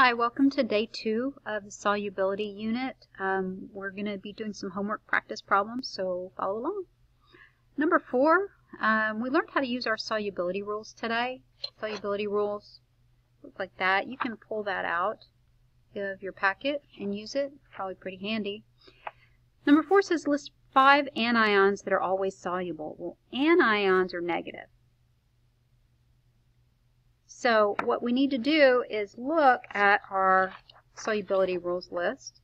Hi, welcome to day 2 of the solubility unit. We're going to be doing some homework practice problems, so follow along. Number 4, we learned how to use our solubility rules today. Solubility rules look like that. You can pull that out of your packet and use it. Probably pretty handy. Number 4 says list 5 anions that are always soluble. Well, anions are negative. So what we need to do is look at our solubility rules list,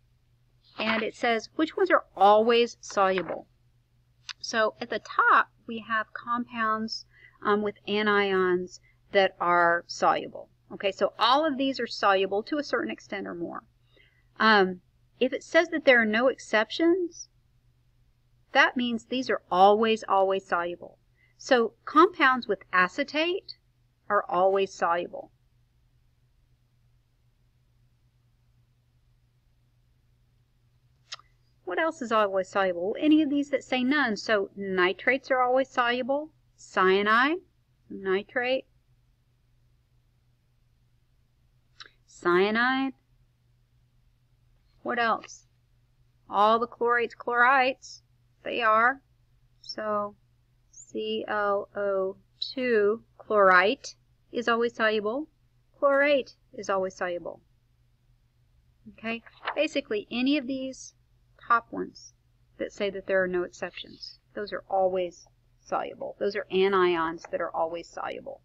and it says which ones are always soluble. So at the top we have compounds with anions that are soluble. Okay, so all of these are soluble to a certain extent or more. If it says that there are no exceptions, that means these are always soluble. So compounds with acetate are always soluble. What else is always soluble? Any of these that say none. So nitrates are always soluble. Cyanide, nitrate, cyanide. What else? All the chlorates, chlorites, they are. So ClO2 chlorite is always soluble. Chlorate is always soluble. Okay, basically any of these top ones that say that there are no exceptions, those are always soluble. Those are anions that are always soluble.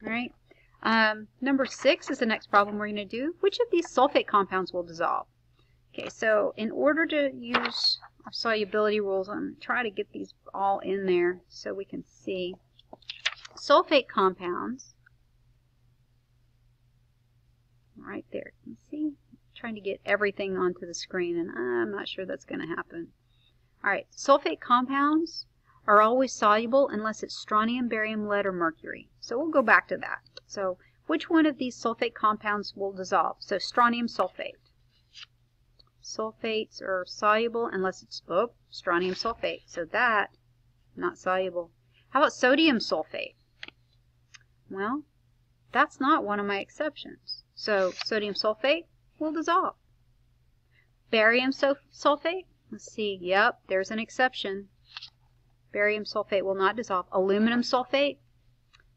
All right. Number 6 is the next problem we're going to do. Which of these sulfate compounds will dissolve? Okay, so in order to use our solubility rules, I'm going to try to get these all in there so we can see. Sulfate compounds, right there, you can see, I'm trying to get everything onto the screen, and I'm not sure that's going to happen. Alright, sulfate compounds are always soluble unless it's strontium, barium, lead, or mercury. So we'll go back to that. So which one of these sulfate compounds will dissolve? So strontium sulfate. Sulfates are soluble unless it's strontium sulfate. So that, not soluble. How about sodium sulfate? Well, that's not one of my exceptions. So sodium sulfate will dissolve. Barium sulfate, let's see, yep, there's an exception. Barium sulfate will not dissolve. Aluminum sulfate,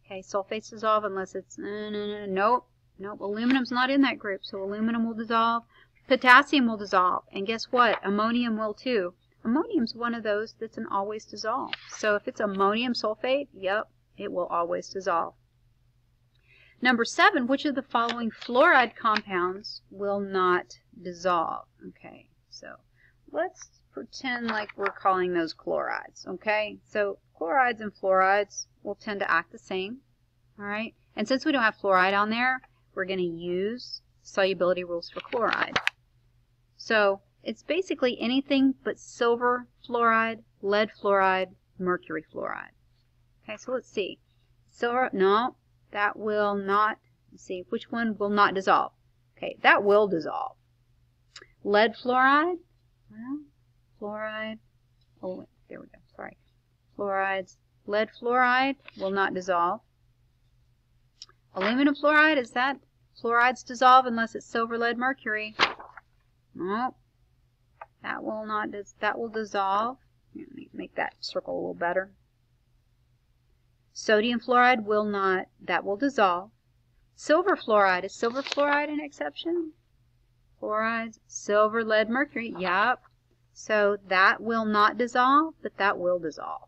okay, sulfates dissolve unless it's, nope, aluminum's not in that group, so aluminum will dissolve. Potassium will dissolve, and guess what? Ammonium will too. Ammonium's one of those that's an always dissolve. So if it's ammonium sulfate, yep, it will always dissolve. Number 7, which of the following fluoride compounds will not dissolve? Okay, so let's pretend like we're calling those chlorides, okay? So chlorides and fluorides will tend to act the same, all right? And since we don't have fluoride on there, we're going to use solubility rules for chloride. So it's basically anything but silver fluoride, lead fluoride, mercury fluoride. Okay, so let's see. Silver, no. That will not, let's see, which one will not dissolve? Okay, that will dissolve. Lead fluoride, well, fluoride, oh, wait, there we go, sorry. Fluorides, lead fluoride will not dissolve. Aluminum fluoride, is that fluorides dissolve unless it's silver, lead, mercury? Nope, that will not, that will dissolve. Let me make that circle a little better. Sodium fluoride will not, that will dissolve. Silver fluoride, is silver fluoride an exception? Fluorides, silver, lead, mercury, yep. So that will not dissolve, but that will dissolve.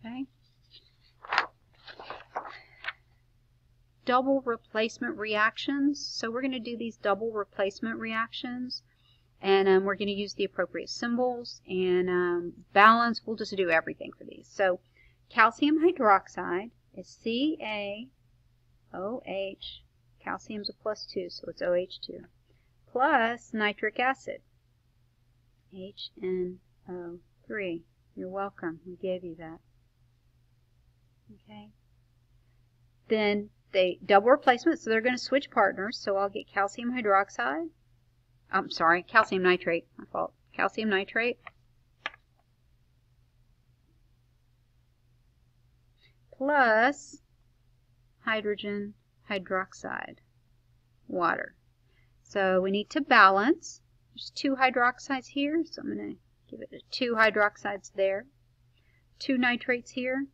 Okay. Double replacement reactions. So we're going to do these double replacement reactions, and we're going to use the appropriate symbols, and balance, we'll just do everything for these. So calcium hydroxide is CaOH, calcium's a +2, so it's OH2, plus nitric acid, HNO3. You're welcome, we gave you that. Okay. Then they double replacement, so they're going to switch partners, so I'll get calcium hydroxide, I'm sorry, calcium nitrate, my fault, calcium nitrate, plus hydrogen hydroxide. water. So we need to balance. There's 2 hydroxides here, so I'm going to give it 2 hydroxides there. 2 nitrates here,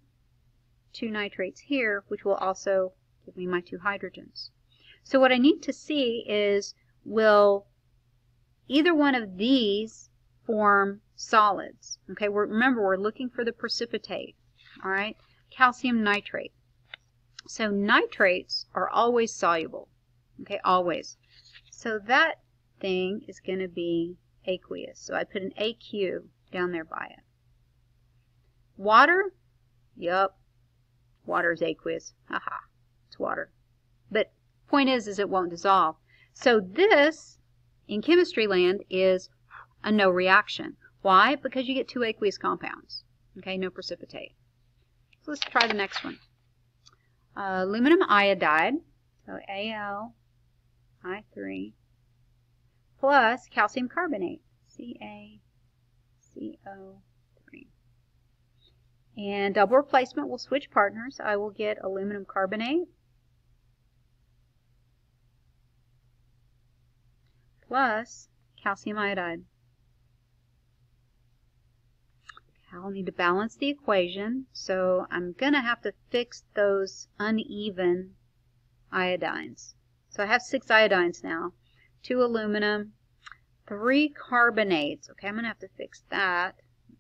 2 nitrates here, which will also give me my 2 hydrogens. So what I need to see is, will either one of these form solids? Okay, remember we're looking for the precipitate. All right, calcium nitrate. So nitrates are always soluble. Okay, always. So that thing is going to be aqueous. So I put an AQ down there by it. Water? Yup. Water is aqueous. Haha. It's water. But point is it won't dissolve. So this, in chemistry land, is a no reaction. Why? Because you get 2 aqueous compounds. Okay, no precipitate. So let's try the next one. Aluminum iodide, so Al(I3) plus calcium carbonate, CaCO3. And double replacement will switch partners. I will get aluminum carbonate plus calcium iodide. I'll need to balance the equation, so I'm going to have to fix those uneven iodines. So I have 6 iodines now, 2 aluminum, 3 carbonates. Okay, I'm going to have to fix that.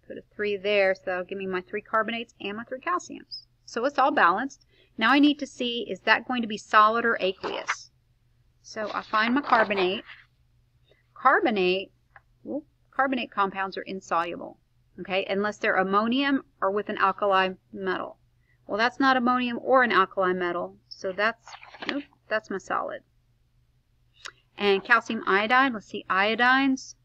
Put a 3 there, so that'll give me my 3 carbonates and my 3 calciums. So it's all balanced. Now I need to see, is that going to be solid or aqueous? So I find my carbonate. Carbonate compounds are insoluble. Okay, unless they're ammonium or with an alkali metal. Well, that's not ammonium or an alkali metal, so that's my solid. And calcium iodide, let's see, iodines.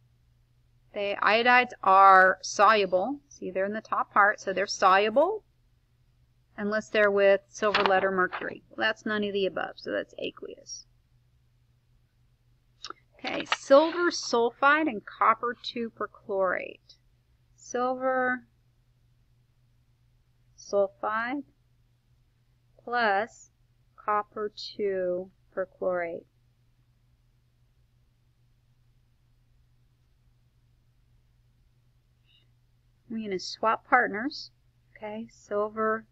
The iodides are soluble. See, they're in the top part, so they're soluble unless they're with silver, lead, or mercury. Well, that's none of the above, so that's aqueous. Okay, silver sulfide and copper 2 perchlorate. Silver sulfide plus copper 2 perchlorate. I'm going to swap partners. Okay, silver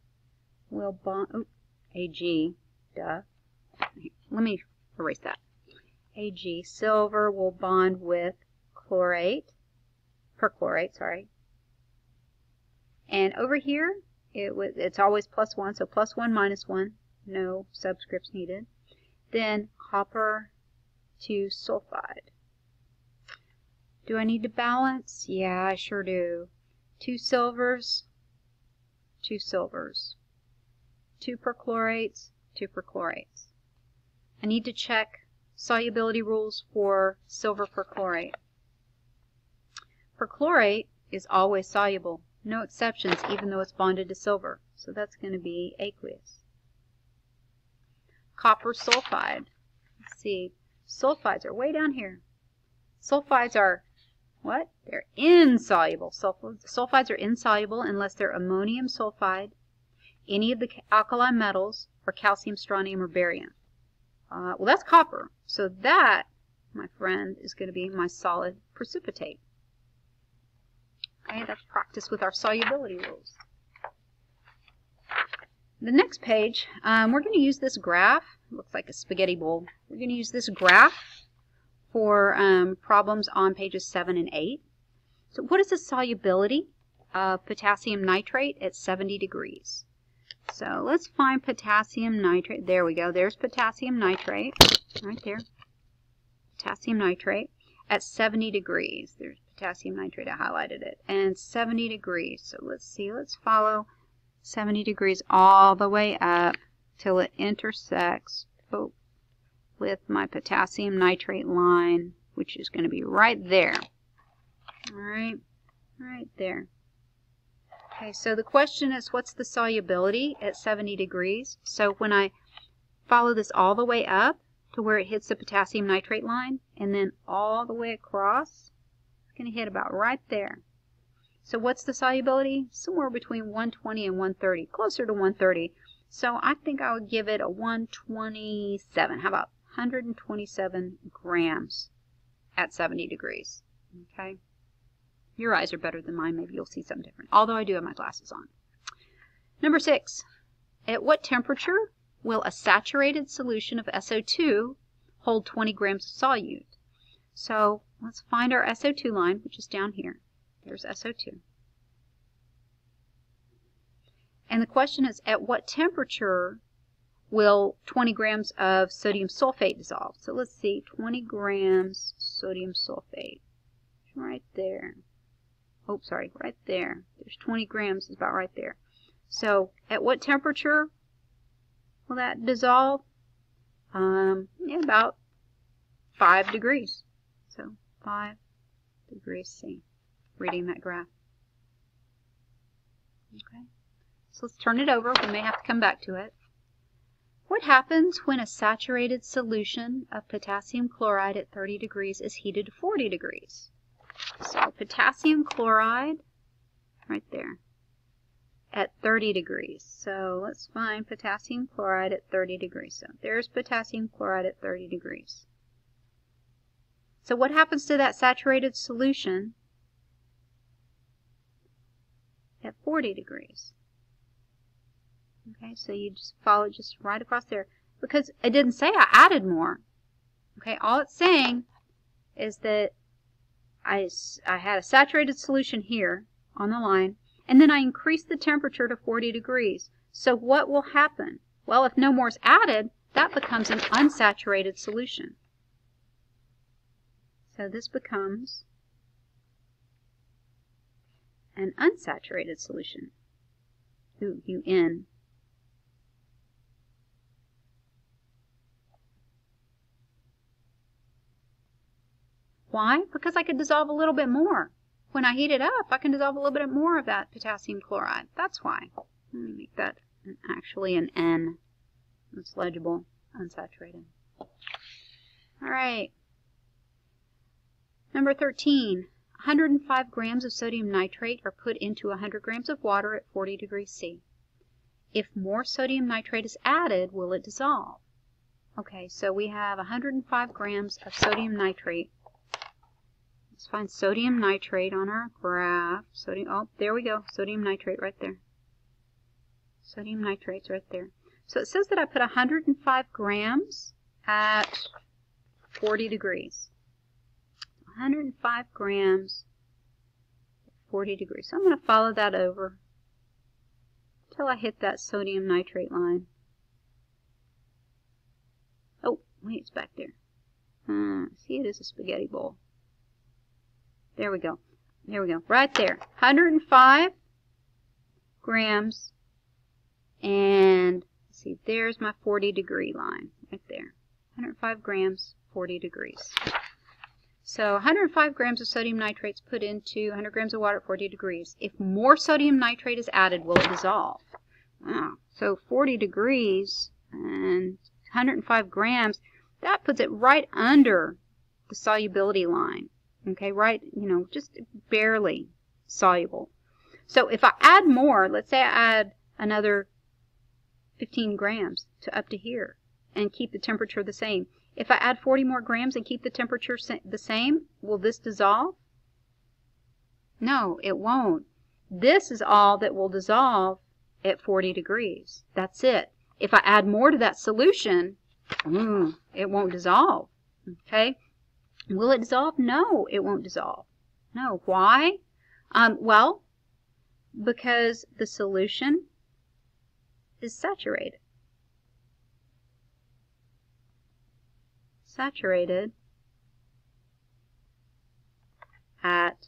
will bond, Ag, duh. Let me erase that. Ag, silver will bond with perchlorate, sorry. And over here, it's always +1, so +1 -1, no subscripts needed. Then copper 2 sulfide. Do I need to balance? Yeah, I sure do. 2 silvers, 2 silvers. 2 perchlorates, 2 perchlorates. I need to check solubility rules for silver perchlorate. Perchlorate is always soluble. No exceptions, even though it's bonded to silver. So that's going to be aqueous. Copper sulfide. Let's see. Sulfides are way down here. Sulfides are what? They're insoluble. Sulfides are insoluble unless they're ammonium sulfide, any of the alkali metals, or calcium, strontium, or barium. Well, that's copper. So that, my friend, is going to be my solid precipitate. Okay, that's practice with our solubility rules. The next page, we're going to use this graph. It looks like a spaghetti bowl. We're going to use this graph for problems on pages 7 and 8. So what is the solubility of potassium nitrate at 70 degrees? So let's find potassium nitrate. There we go. There's potassium nitrate right there. Potassium nitrate at 70 degrees. There's potassium nitrate. I highlighted it. And 70 degrees. So let's see. Let's follow 70 degrees all the way up till it intersects with my potassium nitrate line, which is going to be right there. All right. Right there. Okay, so the question is, what's the solubility at 70 degrees? So when I follow this all the way up to where it hits the potassium nitrate line, and then all the way across, it's going to hit about right there. So what's the solubility? Somewhere between 120 and 130, closer to 130. So I think I would give it a 127. How 127 grams at 70 degrees. Okay. Your eyes are better than mine. Maybe you'll see something different. Although I do have my glasses on. Number 6. At what temperature will a saturated solution of SO2 hold 20 grams of solute? So let's find our SO2 line, which is down here. There's SO2. And the question is, at what temperature will 20 grams of sodium sulfate dissolve? So let's see, 20 grams sodium sulfate. Right there. Oh, sorry, right there. There's 20 grams, is about right there. So at what temperature will that dissolve? About 5 degrees. So 5 degrees C. Reading that graph. Okay. So let's turn it over. We may have to come back to it. What happens when a saturated solution of potassium chloride at 30 degrees is heated to 40 degrees? So potassium chloride, right there, at 30 degrees. So let's find potassium chloride at 30 degrees. So there's potassium chloride at 30 degrees. So what happens to that saturated solution at 40 degrees? Okay, so you just follow just right across there. Because it didn't say I added more. Okay, all it's saying is that I had a saturated solution here on the line, and then I increased the temperature to 40 degrees. So what will happen? Well, if no more is added, that becomes an unsaturated solution. So this becomes an unsaturated solution. UN. Why? Because I could dissolve a little bit more. When I heat it up, I can dissolve a little bit more of that potassium chloride. That's why. Let me make that actually an N. That's legible. Unsaturated. All right. Number 13. 105 grams of sodium nitrate are put into 100 grams of water at 40 degrees C. If more sodium nitrate is added, will it dissolve? Okay, so we have 105 grams of sodium nitrate. Let's find sodium nitrate on our graph. Oh, there we go. Sodium nitrate right there. Sodium nitrate's right there. So it says that I put 105 grams at 40 degrees. 105 grams at 40 degrees. So I'm going to follow that over until I hit that sodium nitrate line. Oh, wait, it's back there. See, it is a spaghetti bowl. There we go. There we go. Right there. 105 grams. And see, there's my 40 degree line. Right there. 105 grams, 40 degrees. So 105 grams of sodium nitrate is put into 100 grams of water at 40 degrees. If more sodium nitrate is added, will it dissolve? Wow. So 40 degrees and 105 grams, that puts it right under the solubility line. Okay, right, just barely soluble. So if I add more, let's say I add another 15 grams to up to here and keep the temperature the same. If I add 40 more grams and keep the temperature the same, will this dissolve? No, it won't. This is all that will dissolve at 40 degrees. That's it. If I add more to that solution, it won't dissolve. Okay? Will it dissolve? No, it won't dissolve. No. Why? Well, because the solution is saturated. Saturated at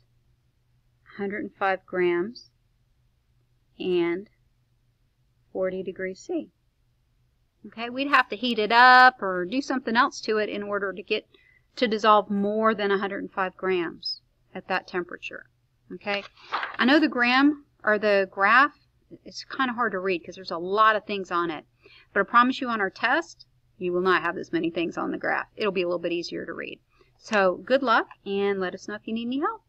105 grams and 40 degrees C. Okay, we'd have to heat it up or do something else to it in order to get to dissolve more than 105 grams at that temperature. Okay, I know the graph is kind of hard to read because there's a lot of things on it, but I promise you on our test you will not have this many things on the graph. It'll be a little bit easier to read. So good luck, and let us know if you need any help.